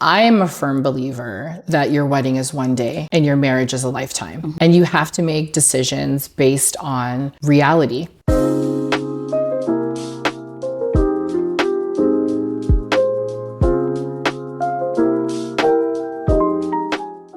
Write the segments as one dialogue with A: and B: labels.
A: I am a firm believer that your wedding is one day and your marriage is a lifetime. And you have to make decisions based on reality.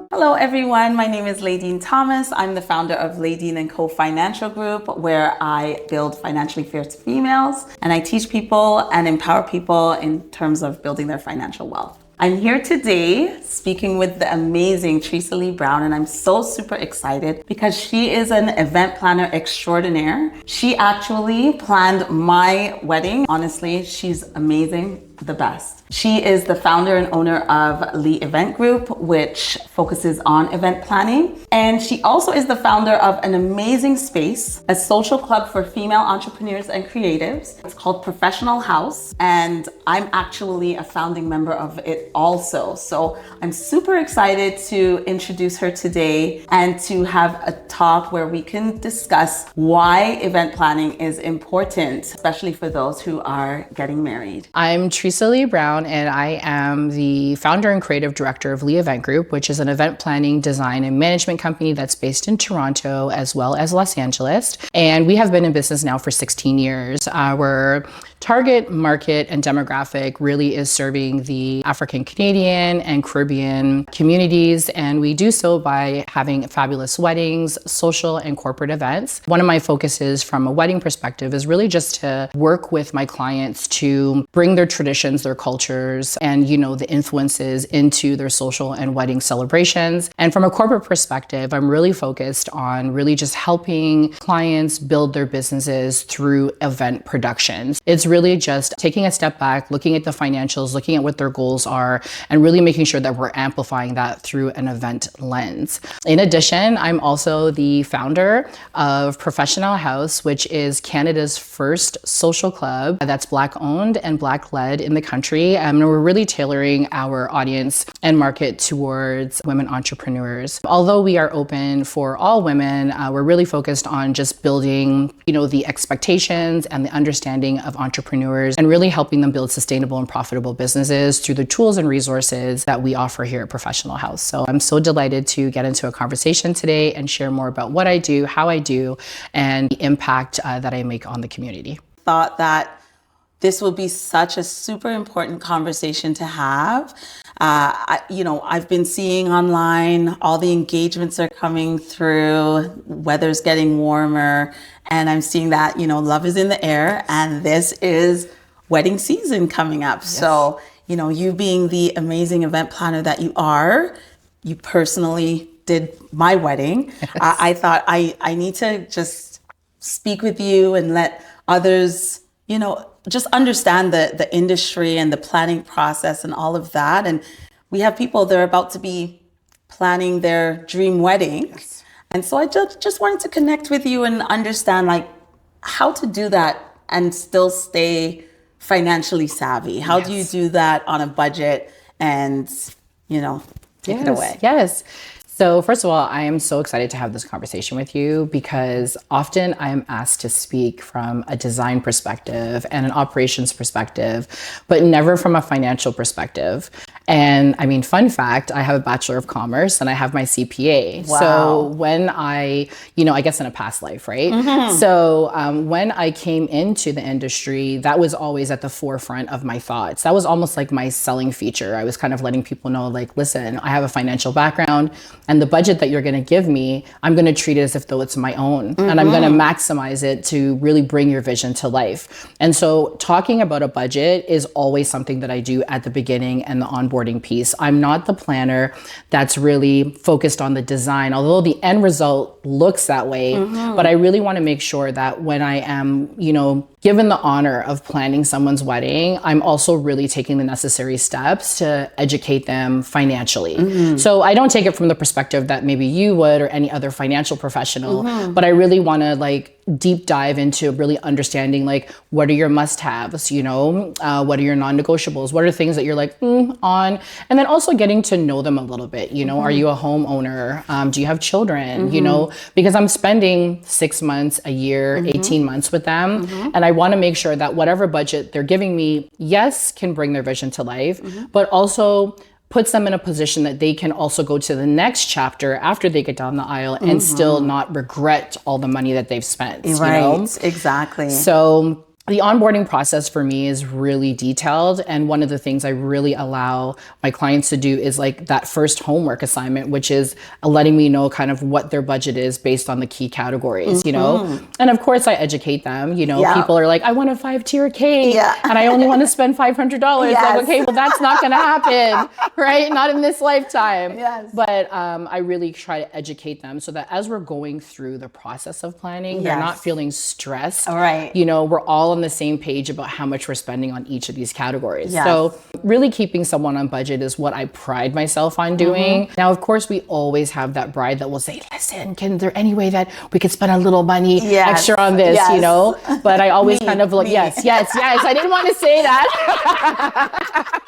B: Hello everyone, my name is Laideen Thomas. I'm the founder of Laideen & Co. Financial Group, where I build financially fierce females and I teach people and empower people in terms of building their financial wealth. I'm here today speaking with the amazing Treasa Leigh Brown, and I'm so super excited because she is an event planner extraordinaire. She actually planned my wedding. Honestly, she's amazing, the best. She is the founder and owner of Leigh Event Group, which focuses on event planning. And she also is the founder of an amazing space, a social club for female entrepreneurs and creatives. It's called Professional House, and I'm actually a founding member of it also. So I'm super excited to introduce her today and to have a talk where we can discuss why event planning is important, especially for those who are getting married.
A: I'm Treasa Leigh Brown, and I am the founder and creative director of Leigh Event Group, which is an event planning, design, and management company that's based in Toronto as well as Los Angeles. And we have been in business now for 16 years. Our target market and demographic really is serving the African Canadian and Caribbean communities, and we do so by having fabulous weddings, social and corporate events. One of my focuses from a wedding perspective is really just to work with my clients to bring their traditions, their cultures, and the influences into their social and wedding celebrations. And from a corporate perspective, I'm really focused on really just helping clients build their businesses through event productions. It's really just taking a step back, looking at the financials, looking at what their goals are, and really making sure that we're amplifying that through an event lens. In addition, I'm also the founder of Professional House, which is Canada's first social club that's Black owned and Black led in the country. And we're really tailoring our audience and market towards women entrepreneurs. Although we are open for all women, we're really focused on just building, the expectations and the understanding of entrepreneurs and really helping them build sustainable and profitable businesses through the tools and resources that we offer here at Professional House. So I'm so delighted to get into a conversation today and share more about what I do, how I do, and the impact that I make on the community.
B: Thought that this will be such a super important conversation to have. I've been seeing online, all the engagements are coming through, weather's getting warmer, and I'm seeing that, love is in the air, and this is wedding season coming up. Yes. So, you being the amazing event planner that you are, you personally did my wedding. Yes. I thought I need to just speak with you and let others, just understand the industry and the planning process and all of that. And we have people that are about to be planning their dream wedding. Yes. And so I just wanted to connect with you and understand how to do that and still stay financially savvy. How do you do that on a budget and, take it away?
A: Yes. So first of all, I am so excited to have this conversation with you because often I am asked to speak from a design perspective and an operations perspective, but never from a financial perspective. And I mean, fun fact, I have a Bachelor of Commerce and I have my CPA.
B: Wow.
A: So when I guess in a past life, right? Mm-hmm. So when I came into the industry, that was always at the forefront of my thoughts. That was almost like my selling feature. I was kind of letting people know, listen, I have a financial background, and the budget that you're going to give me, I'm going to treat it as if though it's my own. Mm-hmm. And I'm going to maximize it to really bring your vision to life. And so talking about a budget is always something that I do at the beginning and the onboarding piece. I'm not the planner that's really focused on the design, although the end result looks that way. Mm-hmm. But I really want to make sure that when I am, given the honor of planning someone's wedding, I'm also really taking the necessary steps to educate them financially. Mm-hmm. So I don't take it from the perspective that maybe you would or any other financial professional, mm-hmm. but I really want to deep dive into really understanding what are your must-haves, what are your non-negotiables, what are things that you're on, and then also getting to know them a little bit. Mm-hmm. Are you a homeowner? Do you have children? Mm-hmm. Because I'm spending 6 months, a year, mm-hmm. 18 months with them, mm-hmm. and I want to make sure that whatever budget they're giving me, yes, can bring their vision to life, mm-hmm. but also puts them in a position that they can also go to the next chapter after they get down the aisle and still not regret all the money that they've spent.
B: Right,
A: you know?
B: exactly.
A: So the onboarding process for me is really detailed. And one of the things I really allow my clients to do is like that first homework assignment, which is letting me know kind of what their budget is based on the key categories, you know? And of course I educate them, you know, people are like, I want a 5-tier cake and I only want to spend $500. Like, okay, well, that's not going to happen, right? Not in this lifetime. But I really try to educate them so that as we're going through the process of planning, they're not feeling stressed. You know, we're all on the same page about how much we're spending on each of these categories. So really keeping someone on budget is what I pride myself on doing. Now, of course, we always have that bride that will say, listen, can there any way that we could spend a little money extra on this, you know? But I always kind of look, yes. I didn't want to say that.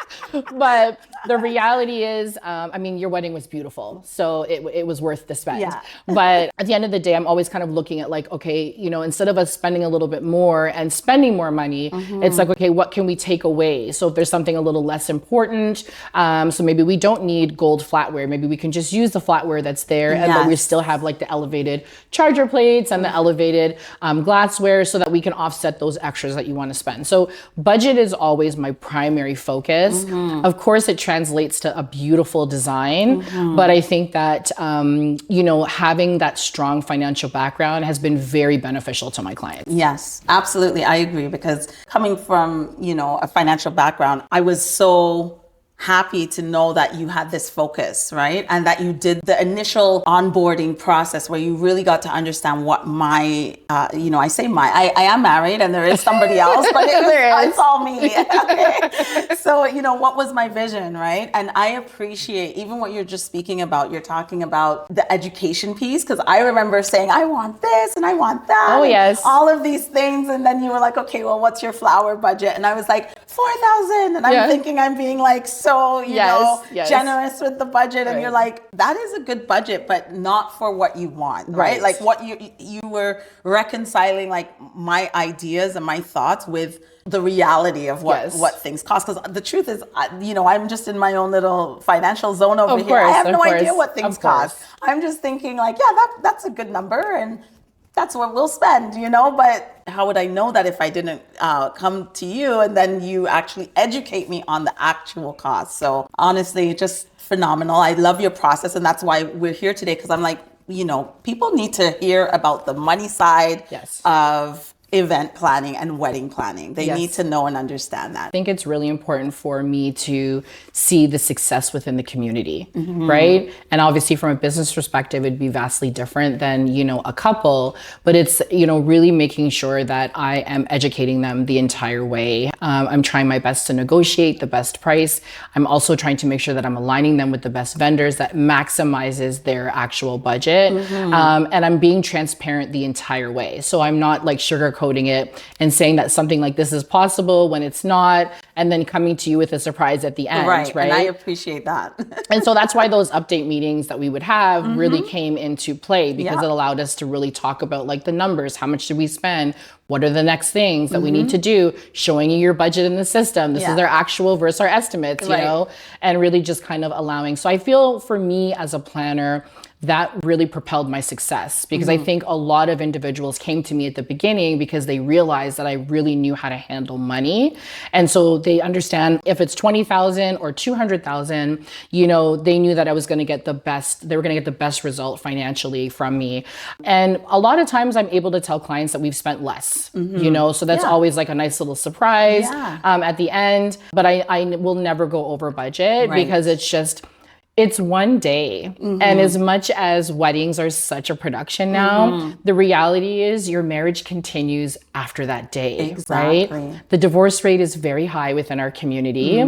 A: But the reality is, I mean, your wedding was beautiful. So it was worth the spend. But at the end of the day, I'm always kind of looking at like, okay, you know, instead of us spending a little bit more and spending more money, it's like, okay, what can we take away? So if there's something a little less important, so maybe we don't need gold flatware. Maybe we can just use the flatware that's there, and but we still have like the elevated charger plates and the elevated glassware so that we can offset those extras that you want to spend. So budget is always my primary focus. Of course, it translates to a beautiful design, but I think that, you know, having that strong financial background has been very beneficial to my clients.
B: Yes, absolutely. I agree, because coming from, you know, a financial background, I was so happy to know that you had this focus, right? And that you did the initial onboarding process where you really got to understand what my, you know, I say I am married and there is somebody else, but it's all me. Okay. So, you know, what was my vision, right? And I appreciate even what you're just speaking about. You're talking about the education piece, because I remember saying, I want this and I want that.
A: Oh, yes.
B: All of these things. And then you were like, okay, well, what's your flower budget? And I was like, 4,000. And I'm thinking I'm being like, so, you know, generous with the budget. And you're like, that is a good budget, but not for what you want, right? Like what you were reconciling like my ideas and my thoughts with the reality of what things cost. Because the truth is, you know, I'm just in my own little financial zone over here. I have no idea what things cost. I'm just thinking like, yeah, that's a good number. And that's what we'll spend, you know, but how would I know that if I didn't come to you and then you actually educate me on the actual cost? So honestly, just phenomenal. I love your process. And that's why we're here today, because I'm like, you know, people need to hear about the money side of event planning and wedding planning. They need to know and understand that.
A: I think it's really important for me to see the success within the community, right? And obviously from a business perspective, it'd be vastly different than, you know, a couple, but it's, you know, really making sure that I am educating them the entire way. I'm trying my best to negotiate the best price. I'm also trying to make sure that I'm aligning them with the best vendors that maximizes their actual budget. And I'm being transparent the entire way. So I'm not like sugarcoating it and saying that something like this is possible when it's not, and then coming to you with a surprise at the end, right?
B: And I appreciate that.
A: And so that's why those update meetings that we would have really came into play, because it allowed us to really talk about like the numbers. How much did we spend? What are the next things that we need to do? Showing you your budget in the system. This is our actual versus our estimates, you know, and really just kind of allowing. So I feel for me as a planner, that really propelled my success, because I think a lot of individuals came to me at the beginning because they realized that I really knew how to handle money. And so they understand if it's 20,000 or 200,000, you know, they knew that I was going to get the best, they were going to get the best result financially from me. And a lot of times I'm able to tell clients that we've spent less, you know, so that's always like a nice little surprise at the end. But I will never go over budget because it's one day. And as much as weddings are such a production now, the reality is your marriage continues after that day, right? The divorce rate is very high within our community.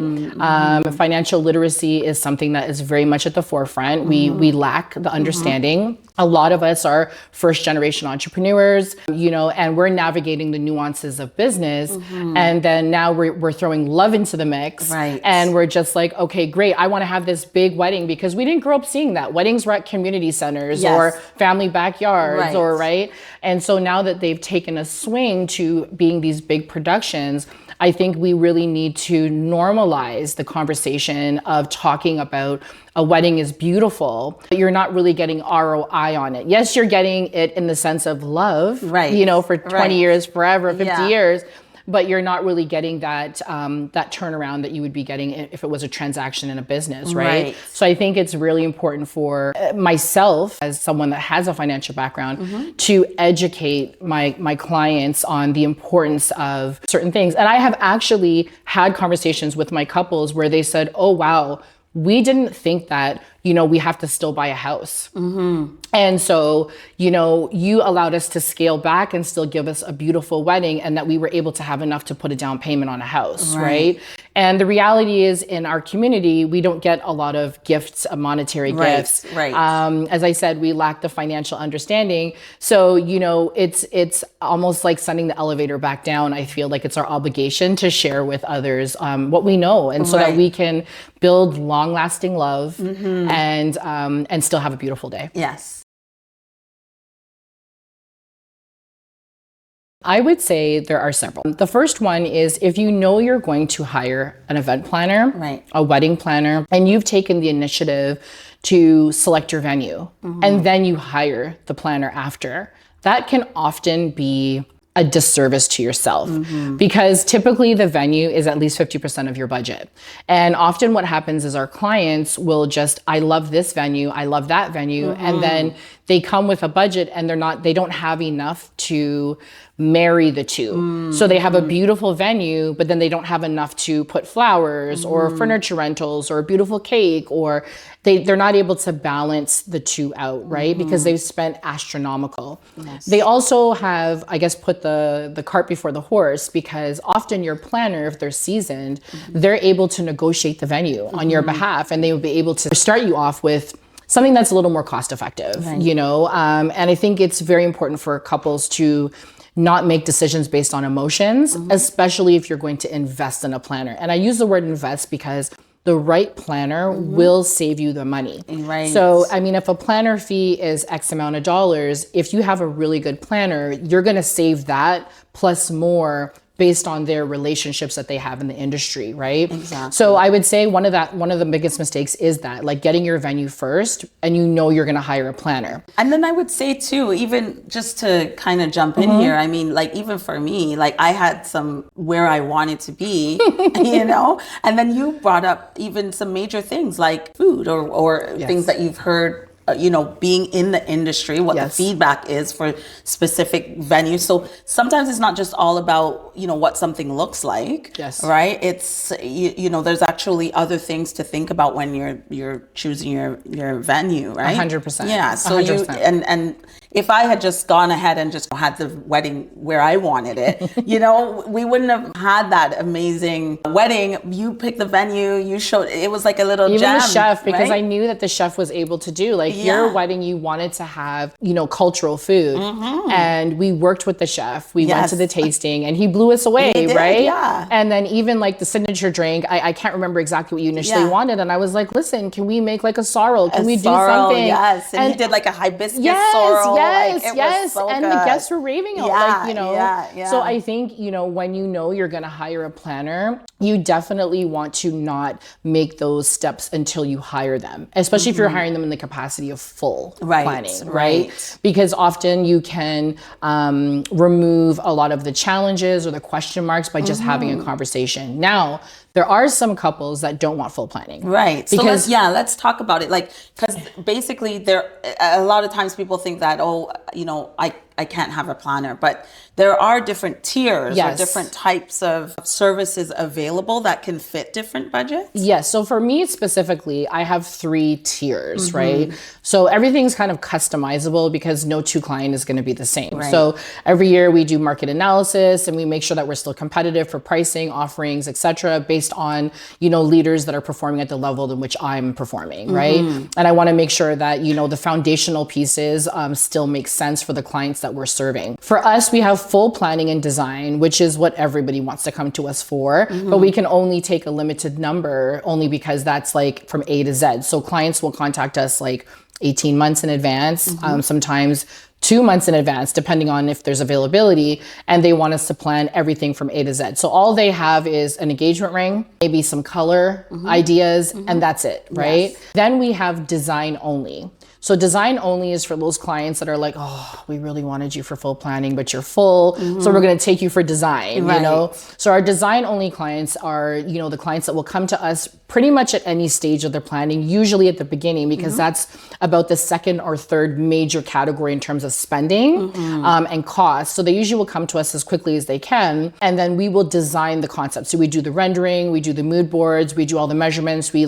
A: Financial literacy is something that is very much at the forefront. We lack the understanding. A lot of us are first generation entrepreneurs, and we're navigating the nuances of business. And then now we're throwing love into the mix.
B: Right.
A: And we're just like, okay, great. I want to have this big wedding because we didn't grow up seeing that. Weddings were at community centers or family backyards right. And so now that they've taken a swing to being these big productions, I think we really need to normalize the conversation of talking about a wedding is beautiful, but you're not really getting ROI on it. Yes, you're getting it in the sense of love, for 20 years, forever, 50 years, but you're not really getting that that turnaround that you would be getting if it was a transaction in a business, right? So I think it's really important for myself as someone that has a financial background to educate my clients on the importance of certain things. And I have actually had conversations with my couples where they said, oh, wow, we didn't think that, we have to still buy a house. And so, you allowed us to scale back and still give us a beautiful wedding, and that we were able to have enough to put a down payment on a house, right? And the reality is, in our community, we don't get a lot of gifts, monetary gifts. As I said, we lack the financial understanding. So, it's almost like sending the elevator back down. I feel like it's our obligation to share with others what we know, and so that we can build long-lasting love and still have a beautiful day.
B: Yes.
A: I would say there are several. The first one is if you know you're going to hire an event planner, a wedding planner, and you've taken the initiative to select your venue, and then you hire the planner after, that can often be a disservice to yourself because typically the venue is at least 50% of your budget. And often what happens is our clients will just, I love this venue, I love that venue. And then they come with a budget and they don't have enough to marry the two. So they have a beautiful venue, but then they don't have enough to put flowers or furniture rentals or a beautiful cake, or they're not able to balance the two out, right? Because they've spent astronomical. They also have, I guess, put the cart before the horse, because often your planner, if they're seasoned, they're able to negotiate the venue on your behalf, and they will be able to start you off with something that's a little more cost effective, and I think it's very important for couples to not make decisions based on emotions, especially if you're going to invest in a planner. And I use the word invest because the right planner will save you the money. So, I mean, if a planner fee is X amount of dollars, if you have a really good planner, you're gonna save that plus more based on their relationships that they have in the industry, right? So I would say one of the biggest mistakes is that, like, getting your venue first and you're gonna hire a planner. And
B: then I would say too, even just to kind of jump in here, I mean, like, even for me, like, I had some where I wanted to be, and then you brought up even some major things like food or things that you've heard, being in the industry, what the feedback is for specific venues. So sometimes it's not just all about, what something looks like, right? It's, there's actually other things to think about when you're choosing your venue, right?
A: 100%.
B: Yeah. So
A: 100%.
B: and if I had just gone ahead and just had the wedding where I wanted it, we wouldn't have had that amazing wedding. You picked the venue, you showed, it was like a little
A: even
B: gem,
A: the chef, because
B: right?
A: I knew that the chef was able to do, like, your wedding, you wanted to have, cultural food. And we worked with the chef. We went to the tasting and he blew us away, right?
B: Yeah.
A: And then even like the signature drink, I can't remember exactly what you initially wanted. And I was like, listen, can we make like a sorrel? Can we do something?
B: Yes. And he did like a hibiscus sorrel.
A: Yes.
B: So
A: and
B: good.
A: The guests were raving out,
B: Yeah.
A: So I think, when you're going to hire a planner, you definitely want to not make those steps until you hire them, especially if you're hiring them in the capacity of full planning, right? Because often you can remove a lot of the challenges or the question marks by just having a conversation. Now, there are some couples that don't want full planning.
B: Right.
A: Because,
B: so let's talk about it. Like, because basically a lot of times people think that, I can't have a planner, but there are different tiers or
A: Yes.
B: different types of services available that can fit different budgets.
A: Yes. So for me specifically, I have 3 tiers, right? So everything's kind of customizable because no 2 client is going to be the same.
B: Right.
A: So every year we do market analysis and we make sure that we're still competitive for pricing, offerings, etc., based on, leaders that are performing at the level in which I'm performing, right? And I want to make sure that, the foundational pieces still make sense for the clients that we're serving. For us, we have full planning and design, which is what everybody wants to come to us for, but we can only take a limited number only because that's like from A to Z. So clients will contact us like 18 months in advance, sometimes 2 months in advance, depending on if there's availability, and they want us to plan everything from A to Z. So all they have is an engagement ring, maybe some color ideas, and that's it, right? Yes. Then we have design only. So design only is for those clients that are like, oh, we really wanted you for full planning, but you're full. So we're going to take you for design, So our design only clients are, the clients that will come to us pretty much at any stage of their planning, usually at the beginning, because that's about the second or third major category in terms of spending and cost. So they usually will come to us as quickly as they can. And then we will design the concept. So we do the rendering, we do the mood boards, we do all the measurements. We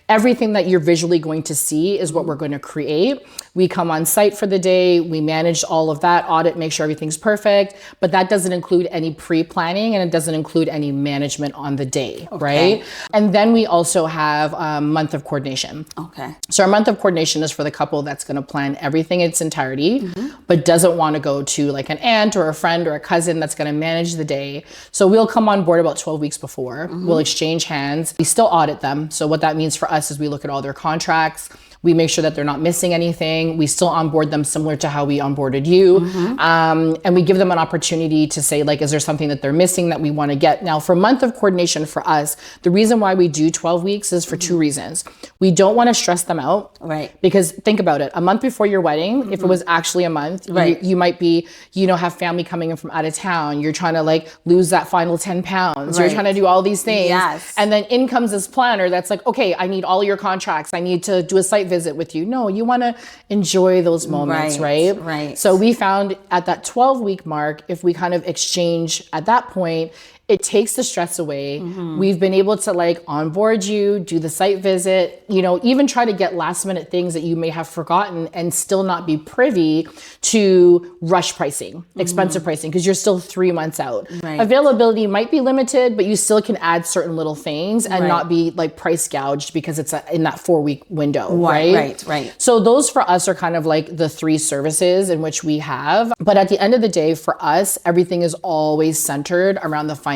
A: everything that you're visually going to see is what we're going to create. We come on site for the day, we manage all of that, audit, make sure everything's perfect, but that doesn't include any pre-planning and it doesn't include any management on the day, right? And then we also have a month of coordination. Okay. So our month of coordination is for the couple that's going to plan everything in its entirety, but doesn't want to go to like an aunt or a friend or a cousin that's going to manage the day. So we'll come on board about 12 weeks before. We'll exchange hands. We still audit them. So what that means for us is we look at all their contracts. We make sure that they're not missing anything. We still onboard them similar to how we onboarded you. And we give them an opportunity to say, is there something that they're missing that we want to get? Now, for month of coordination for us, the reason why we do 12 weeks is for 2 reasons. We don't want to stress them out. Right. Because think about it. A month before your wedding, if it was actually a month, you might be, have family coming in from out of town. You're trying to lose that final 10 pounds. You're trying to do all these things. Yes. And then in comes this planner that's like, okay, I need all your contracts. I need to do a site visit with you. No, you want to enjoy those moments, right? Right. So we found at that 12-week mark, if we kind of exchange at that point, it takes the stress away. We've been able to onboard you, do the site visit, even try to get last minute things that you may have forgotten and still not be privy to rush pricing, expensive pricing, because you're still 3 months out. Right. Availability might be limited, but you still can add certain little things and not be price gouged because it's in that 4-week window, right? Right. So those for us are kind of the 3 services in which we have. But at the end of the day, for us, everything is always centered around the financials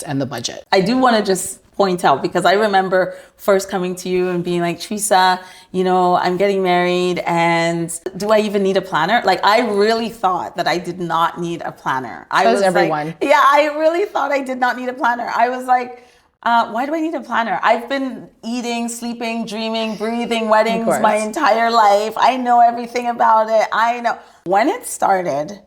A: and the budget. I do want to just point out, because I remember first coming to you and being like, Treasa, I'm getting married and do I even need a planner? I really thought that I did not need a planner. Everyone. I really thought I did not need a planner. I was like, why do I need a planner? I've been eating, sleeping, dreaming, breathing weddings my entire life. I know everything about it. I know. When it started,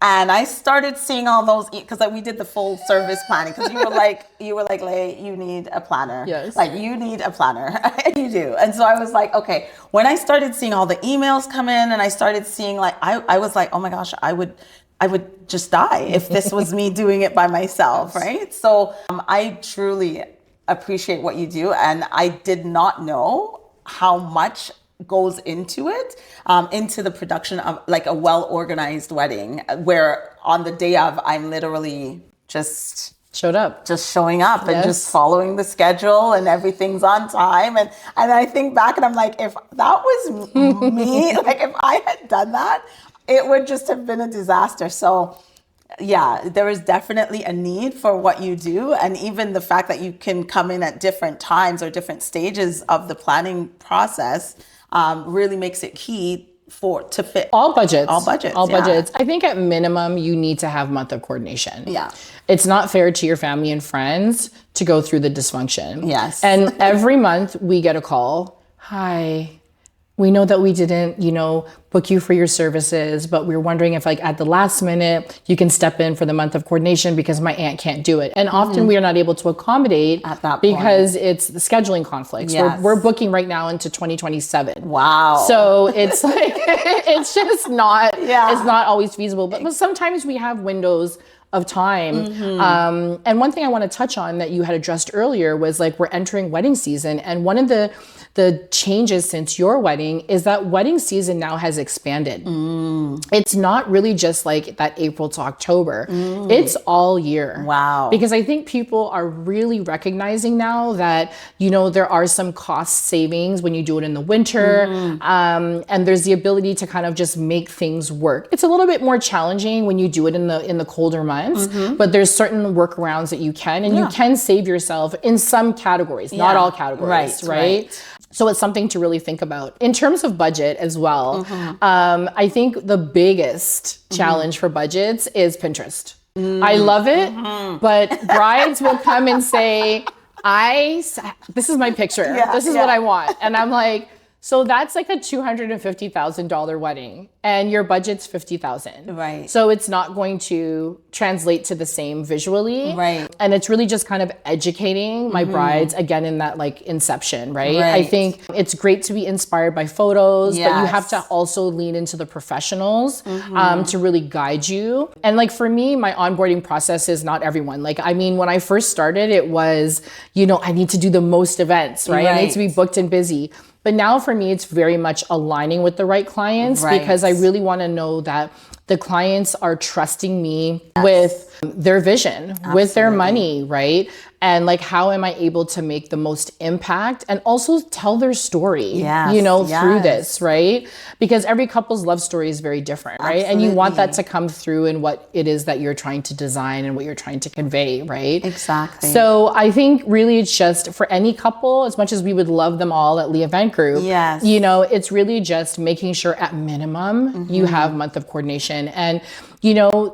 A: and I started seeing all those, because we did the full service planning, because you were like, Leigh, you need a planner. Yes. You need a planner. And you do. And so I was like, okay, when I started seeing all the emails come in and I started seeing I was like, oh my gosh, I would just die if this was me doing it by myself, right? So I truly appreciate what you do. And I did not know how much goes into it, into the production of a well-organized wedding, where on the day of, I'm literally just showing up and just following the schedule and everything's on time. And I think back and I'm like, if that was me, if I had done that, it would just have been a disaster. So yeah, there is definitely a need for what you do. And even the fact that you can come in at different times or different stages of the planning process really makes it key to fit all budgets. I think at minimum, you need to have month of coordination. Yeah. It's not fair to your family and friends to go through the dysfunction. Yes. And every month we get a call. Hi, we know that we didn't, book you for your services, but we're wondering if like at the last minute you can step in for the month of coordination because my aunt can't do it. And often we are not able to accommodate
B: at that
A: because it's the scheduling conflicts.
B: Yes.
A: We're booking right now into 2027.
B: Wow.
A: So it's like, it's just not, it's not always feasible, but sometimes we have windows of time. And one thing I want to touch on that you had addressed earlier was like, we're entering wedding season. And one of the changes since your wedding is that wedding season now has expanded. It's not really just like that April to October. It's all year.
B: Wow.
A: Because I think people are really recognizing now that, there are some cost savings when you do it in the winter. And there's the ability to kind of just make things work. It's a little bit more challenging when you do it in the colder months, but there's certain workarounds that you can, and you can save yourself in some categories, not all categories, right? So it's something to really think about. In terms of budget as well, I think the biggest challenge for budgets is Pinterest. I love it, but brides will come and say, this is my picture. This is what I want. And I'm like, so that's like a $250,000 wedding and your budget's $50,000.
B: Right.
A: So it's not going to translate to the same visually.
B: Right.
A: And it's really just kind of educating my brides again in that like inception, right? I think it's great to be inspired by photos, but you have to also lean into the professionals to really guide you. And like for me, my onboarding process is not everyone. Like, I mean, when I first started, it was, I need to do the most events, right? I need to be booked and busy. But now for me, it's very much aligning with the right clients because I really want to know that the clients are trusting me with their vision, with their money, right? And like, how am I able to make the most impact and also tell their story, through this, right? Because every couple's love story is very different, right? And you want that to come through in what it is that you're trying to design and what you're trying to convey, right?
B: Exactly.
A: So I think really it's just for any couple, as much as we would love them all at Leigh Event Group, it's really just making sure at minimum you have month of coordination and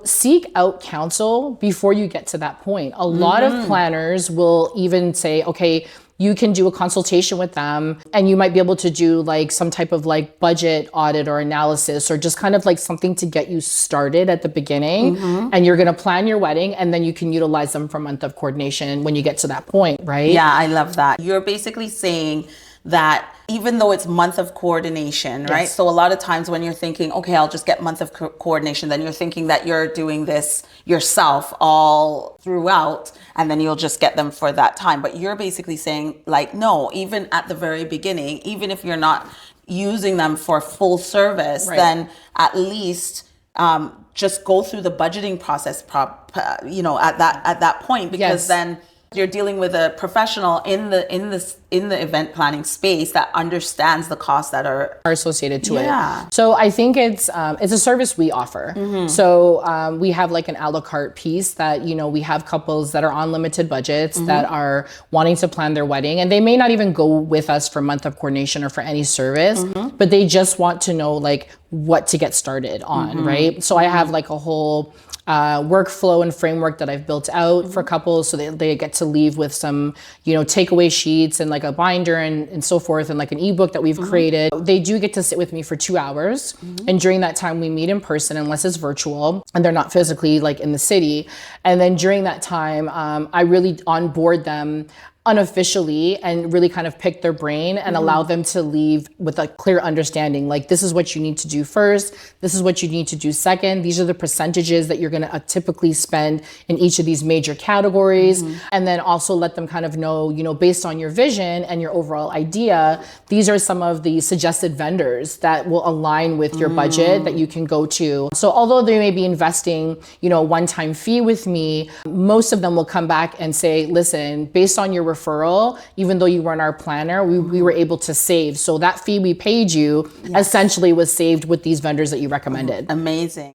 A: seek out counsel before you get to that point. A lot of planners will even say, okay, you can do a consultation with them and you might be able to do like some type of like budget audit or analysis or just kind of like something to get you started at the beginning. And you're going to plan your wedding and then you can utilize them for month of coordination when you get to that point, right?
B: Yeah, I love that. You're basically saying that even though it's month of coordination, right? So a lot of times when you're thinking, okay, I'll just get month of coordination, then you're thinking that you're doing this yourself all throughout, and then you'll just get them for that time. But you're basically saying like, no, even at the very beginning, even if you're not using them for full service, then at least just go through the budgeting process, at that point, because then you're dealing with a professional in the event planning space that understands the costs that are
A: associated to it. So I think it's a service we offer. So we have like an a la carte piece that, we have couples that are on limited budgets that are wanting to plan their wedding, and they may not even go with us for month of coordination or for any service, but they just want to know like what to get started on, right? So I have like a whole workflow and framework that I've built out for couples so that they get to leave with some, takeaway sheets and like a binder and so forth and like an ebook that we've created. They do get to sit with me for 2 hours. And during that time we meet in person unless it's virtual and they're not physically like in the city. And then during that time, I really onboard them unofficially and really kind of pick their brain and allow them to leave with a clear understanding. Like, this is what you need to do first. This is what you need to do second. These are the percentages that you're going to typically spend in each of these major categories. And then also let them kind of know, based on your vision and your overall idea, these are some of the suggested vendors that will align with your budget that you can go to. So although they may be investing, a one-time fee with me, most of them will come back and say, listen, based on your referral, even though you weren't our planner, we were able to save. So that fee we paid you essentially was saved with these vendors that you recommended.
B: Amazing.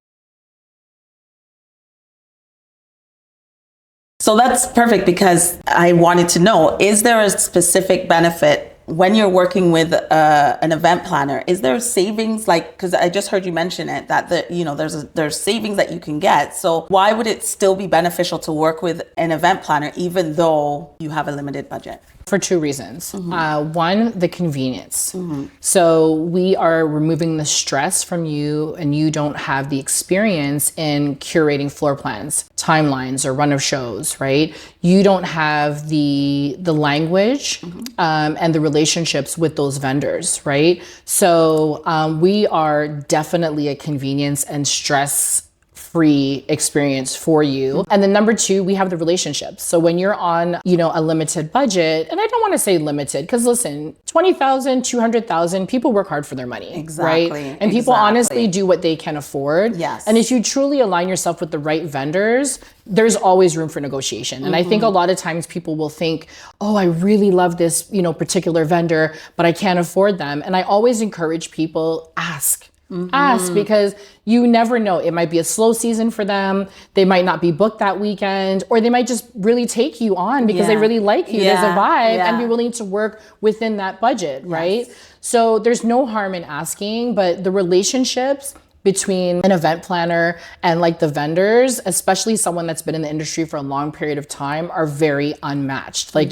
B: So that's perfect, because I wanted to know, is there a specific benefit when you're working with an event planner? Is there savings, like, because I just heard you mention it, that there's savings that you can get. So why would it still be beneficial to work with an event planner even though you have a limited budget?
A: For two reasons. One, the convenience. So we are removing the stress from you, and you don't have the experience in curating floor plans, timelines, or run of shows, right? You don't have the language and the relationships with those vendors, right? So we are definitely a convenience and stress free experience for you. And then number two, we have the relationships. So when you're on, a limited budget, and I don't want to say limited, because listen, 20,000, 200,000, people work hard for their money,
B: exactly,
A: right? And people honestly do what they can afford.
B: Yes.
A: And if you truly align yourself with the right vendors, there's always room for negotiation. And I think a lot of times people will think, oh, I really love this, particular vendor, but I can't afford them. And I always encourage people, ask, because you never know. It might be a slow season for them. They might not be booked that weekend, or they might just really take you on because they really like you. There's a vibe and be willing to work within that budget, right? So there's no harm in asking, but the relationships between an event planner and like the vendors, especially someone that's been in the industry for a long period of time, are very unmatched. Like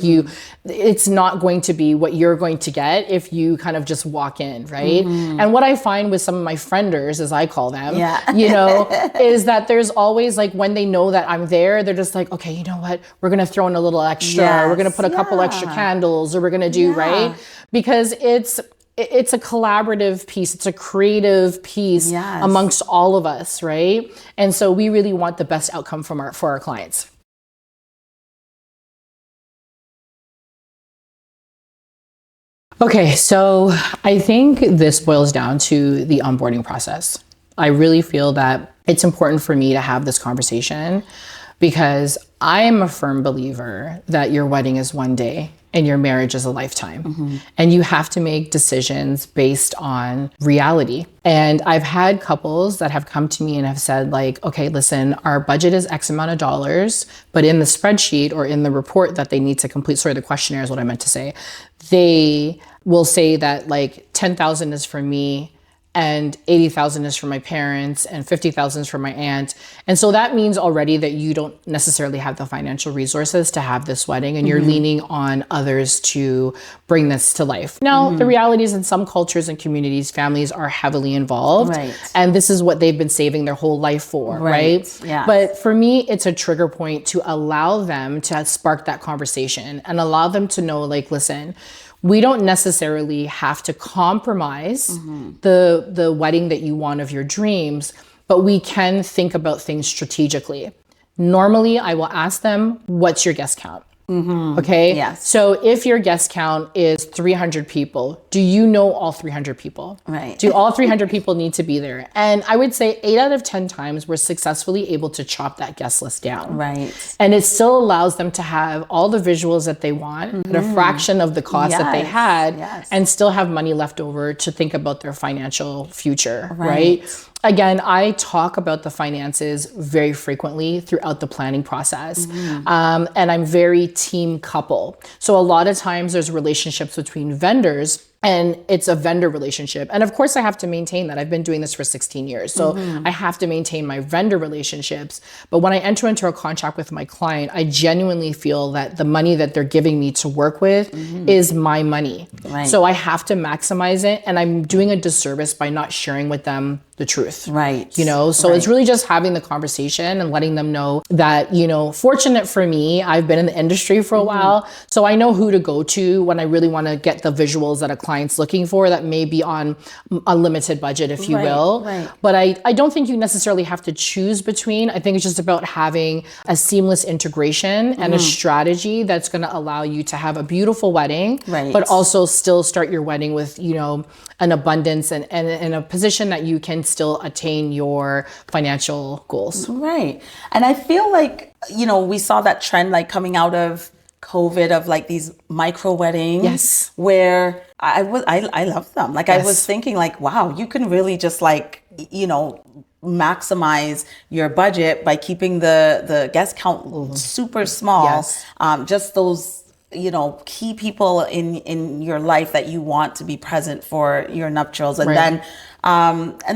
A: it's not going to be what you're going to get if you kind of just walk in, right? And what I find with some of my frienders, as I call them, is that there's always like, when they know that I'm there, they're just like, okay, you know what? We're going to throw in a little extra. We're going to put a couple extra candles, or we're going to do, right? Because it's a collaborative piece. It's a creative piece amongst all of us, right? And so we really want the best outcome for our clients. Okay, so I think this boils down to the onboarding process. I really feel that it's important for me to have this conversation because I am a firm believer that your wedding is one day and your marriage is a lifetime. And you have to make decisions based on reality. And I've had couples that have come to me and have said like, okay, listen, our budget is X amount of dollars, but in the spreadsheet or in the report that they need to complete, sorry, the questionnaire is what I meant to say, they will say that like 10,000 is for me, and 80,000 is for my parents, and 50,000 is for my aunt. And so that means already that you don't necessarily have the financial resources to have this wedding, and you're leaning on others to bring this to life. Now, the reality is in some cultures and communities, families are heavily involved, and this is what they've been saving their whole life for, right?
B: Yeah.
A: But for me, it's a trigger point to allow them to spark that conversation and allow them to know, like, listen, we don't necessarily have to compromise the wedding that you want of your dreams, but we can think about things strategically. Normally, I will ask them, what's your guest count? Okay.
B: Yes.
A: So if your guest count is 300 people, do you know all 300 people?
B: Right.
A: Do all 300 people need to be there? And I would say 8 out of 10 times we're successfully able to chop that guest list down.
B: Right.
A: And it still allows them to have all the visuals that they want at a fraction of the cost that they had, and still have money left over to think about their financial future. Right. Again, I talk about the finances very frequently throughout the planning process. And I'm very team couple. So a lot of times there's relationships between vendors, and it's a vendor relationship. And of course I have to maintain that. I've been doing this for 16 years. So I have to maintain my vendor relationships. But when I enter into a contract with my client, I genuinely feel that the money that they're giving me to work with is my money. Right. So I have to maximize it. And I'm doing a disservice by not sharing with them the truth.
B: Right.
A: So it's really just having the conversation and letting them know that, fortunate for me, I've been in the industry for a while. So I know who to go to when I really want to get the visuals that a client's looking for that may be on a limited budget, if you will. Right. But I don't think you necessarily have to choose between. I think it's just about having a seamless integration and a strategy that's going to allow you to have a beautiful wedding, but also still start your wedding with, an abundance and in a position that you can still attain your financial goals. Right.
B: And I feel like, we saw that trend like coming out of COVID of like these micro weddings where I love them. Like I was thinking like, wow, you can really just like, maximize your budget by keeping the guest count super small. Just those key people in your life that you want to be present for your nuptials, and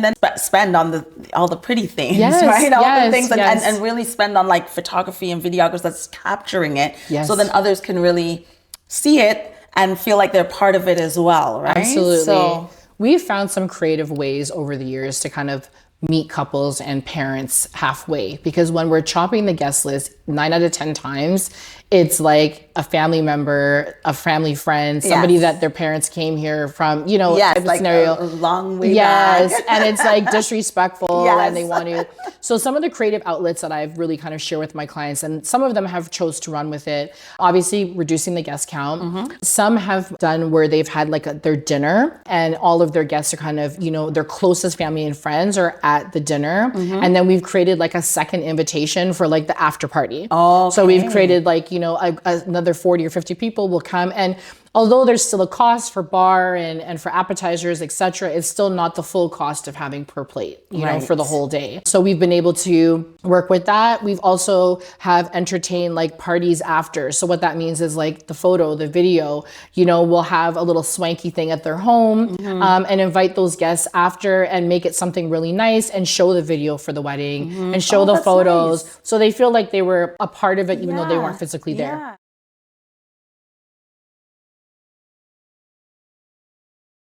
B: then spend on all the pretty things, right? All the things, and really spend on like photography and videographers that's capturing it, so then others can really see it and feel like they're part of it as well, right?
A: Absolutely.
B: So
A: we've found some creative ways over the years to kind of meet couples and parents halfway, because when we're chopping the guest list 9 out of 10 times, it's like a family member, a family friend, somebody that their parents came here from, type of
B: like
A: scenario.
B: a long way back.
A: And it's like disrespectful and they want to. So some of the creative outlets that I've really kind of share with my clients, and some of them have chose to run with it, obviously reducing the guest count. Some have done where they've had like their dinner and all of their guests are kind of, their closest family and friends are at the dinner. And then we've created like a second invitation for like the after party.
B: Oh,
A: so we've created like, another 40 or 50 people will come. And although there's still a cost for bar and for appetizers, etc., it's still not the full cost of having per plate, for the whole day. So we've been able to work with that. We've also have entertained like parties after. So what that means is like the photo, the video, we'll have a little swanky thing at their home and invite those guests after and make it something really nice and show the video for the wedding and show the photos. Nice. So they feel like they were a part of it even though they weren't physically there.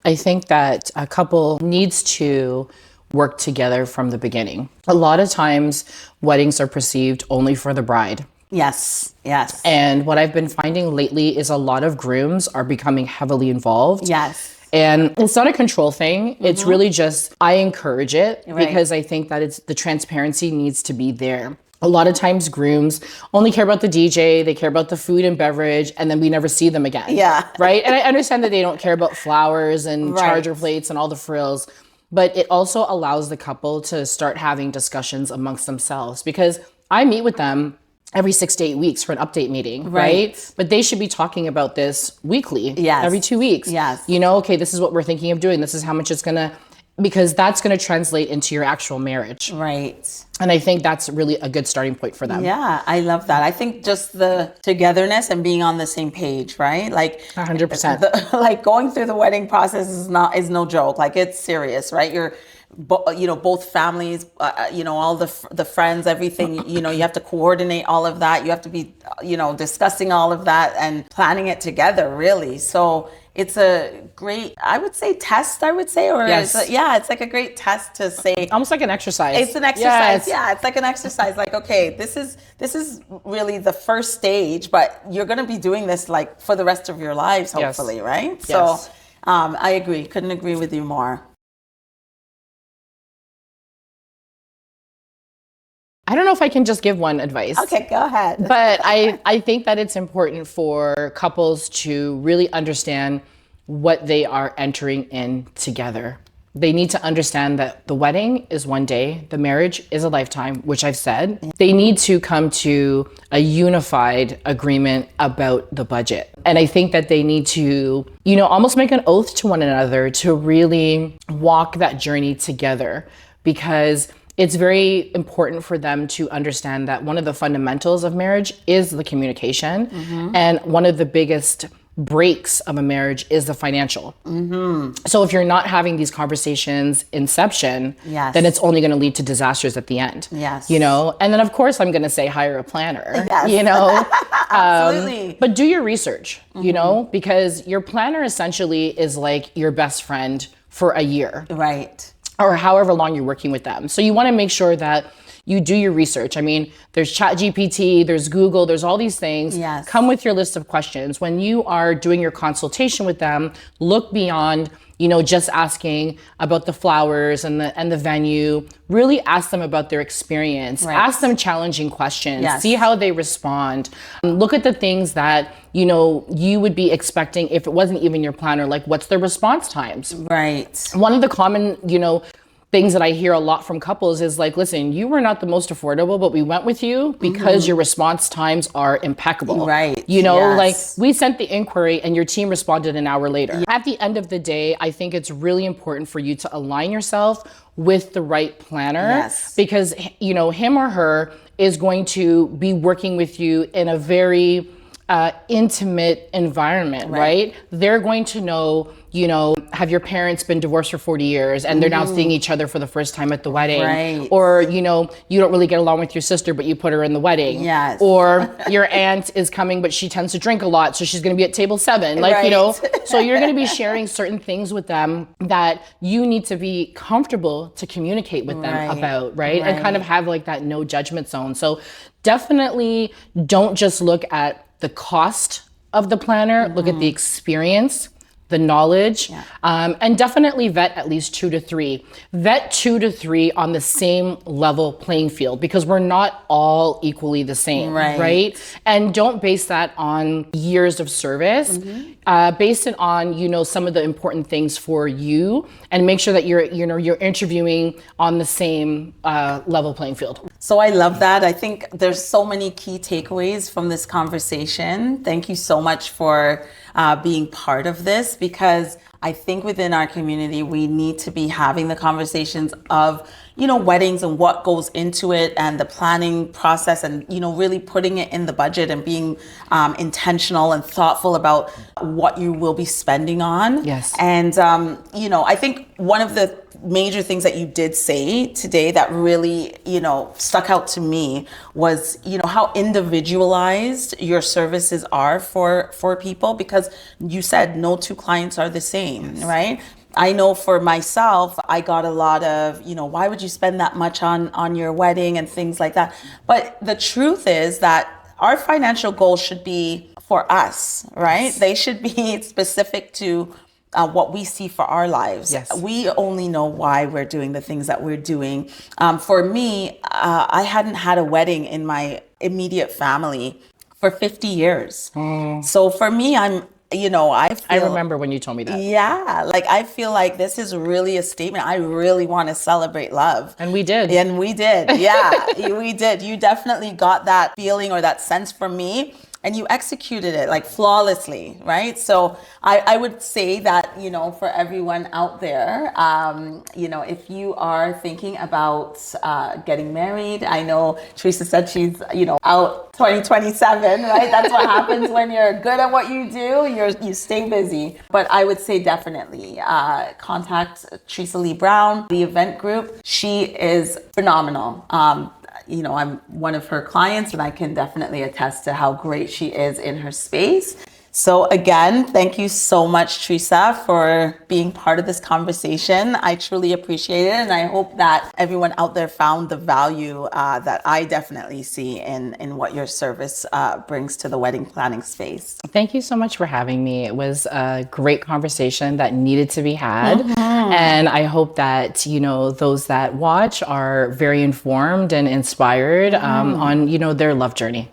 A: I think that a couple needs to work together from the beginning. A lot of times weddings are perceived only for the bride.
B: Yes.
A: And what I've been finding lately is a lot of grooms are becoming heavily involved.
B: Yes.
A: And it's not a control thing. It's really just, I encourage it because I think that the transparency needs to be there. A lot of times grooms only care about the DJ, they care about the food and beverage, and then we never see them again.
B: Yeah.
A: Right? And I understand that they don't care about flowers and charger plates and all the frills, but it also allows the couple to start having discussions amongst themselves, because I meet with them every 6 to 8 weeks for an update meeting, right? But they should be talking about this weekly, every 2 weeks.
B: Yes.
A: Okay, this is what we're thinking of doing. This is how much it's going to, because that's going to translate into your actual marriage.
B: Right.
A: And I think that's really a good starting point for them.
B: Yeah, I love that. I think just the togetherness and being on the same page, right? Like
A: 100%.
B: Like going through the wedding process is no joke. Like it's serious, right? You're both families, all the friends, everything, you have to coordinate all of that. You have to be, discussing all of that and planning it together, really. So it's a great, I would say, it's like a great test to say.
A: Almost like an exercise.
B: It's an exercise. Yeah, it's like an exercise. Like, okay, this is really the first stage, but you're going to be doing this like for the rest of your lives, hopefully, right?
A: Yes.
B: So I agree. Couldn't agree with you more.
A: I don't know if I can just give one advice.
B: Okay, go ahead.
A: But I think that it's important for couples to really understand what they are entering in together. They need to understand that the wedding is one day, the marriage is a lifetime, which I've said. They need to come to a unified agreement about the budget. And I think that they need to, almost make an oath to one another to really walk that journey together, because it's very important for them to understand that one of the fundamentals of marriage is the communication. And one of the biggest breaks of a marriage is the financial. So if you're not having these conversations inception, then it's only going to lead to disasters at the end. And then of course I'm going to say hire a planner,
B: Absolutely.
A: But do your research, because your planner essentially is like your best friend for a year.
B: Right.
A: Or however long you're working with them. So you want to make sure that you do your research. I mean, there's ChatGPT, there's Google, there's all these things. Come with your list of questions. When you are doing your consultation with them, look beyond, just asking about the flowers and the venue. Really ask them about their experience. Ask them challenging questions. See how they respond. Look at the things that, you would be expecting if it wasn't even your planner, like what's their response times?
B: Right.
A: One of the common, things that I hear a lot from couples is like, listen, you were not the most affordable, but we went with you because your response times are impeccable.
B: Right.
A: Like we sent the inquiry and your team responded an hour later. At the end of the day, I think it's really important for you to align yourself with the right planner, because, him or her is going to be working with you in a very intimate environment, right? They're going to know, you know, have your parents been divorced for 40 years and they're now seeing each other for the first time at the wedding? Or, you know, you don't really get along with your sister, but you put her in the wedding.
B: Yes.
A: Or your aunt is coming, but she tends to drink a lot, so she's going to be at table 7. Like, you know, so you're going to be sharing certain things with them that you need to be comfortable to communicate with them about, right? And kind of have like that no judgment zone. So definitely don't just look at the cost of the planner, look at the experience, the knowledge, and definitely vet at least 2 to 3. Vet 2 to 3 on the same level playing field, because we're not all equally the same, right? And don't base that on years of service. Base it on, you know, some of the important things for you, and make sure that you're interviewing on the same level playing field.
B: So I love that. I think there's so many key takeaways from this conversation. Thank you so much for being part of this, because I think within our community, we need to be having the conversations of, you know, weddings and what goes into it and the planning process, and, you know, really putting it in the budget and being intentional and thoughtful about what you will be spending on.
A: Yes.
B: And, you know, I think one of the major things that you did say today that really, you know, stuck out to me was, you know, how individualized your services are for people, because you said no two clients are the same, right? I know for myself, I got a lot of, you know, why would you spend that much on your wedding and things like that. But the truth is that our financial goals should be for us, right? They should be specific to what we see for our lives. We only know why we're doing the things that we're doing. For me, I hadn't had a wedding in my immediate family for 50 years. So for me, you know, I
A: remember when you told me that.
B: Yeah, like I feel like this is really a statement. I really want to celebrate love.
A: And we did.
B: And we did. Yeah, we did. You definitely got that feeling or that sense from me. And you executed it like flawlessly, right? So I would say that, you know, for everyone out there, you know, if you are thinking about getting married, I know Treasa said she's, you know, out 2027, right? That's what happens when you're good at what you do. You stay busy. But I would say definitely contact Treasa Leigh Brown, Leigh Event Group. She is phenomenal. You know, I'm one of her clients, and I can definitely attest to how great she is in her space. So again, thank you so much, Treasa, for being part of this conversation. I truly appreciate it, and I hope that everyone out there found the value that I definitely see in what your service brings to the wedding planning space.
A: Thank you so much for having me. It was a great conversation that needed to be had. And I hope that, you know, those that watch are very informed and inspired on, you know, their love journey.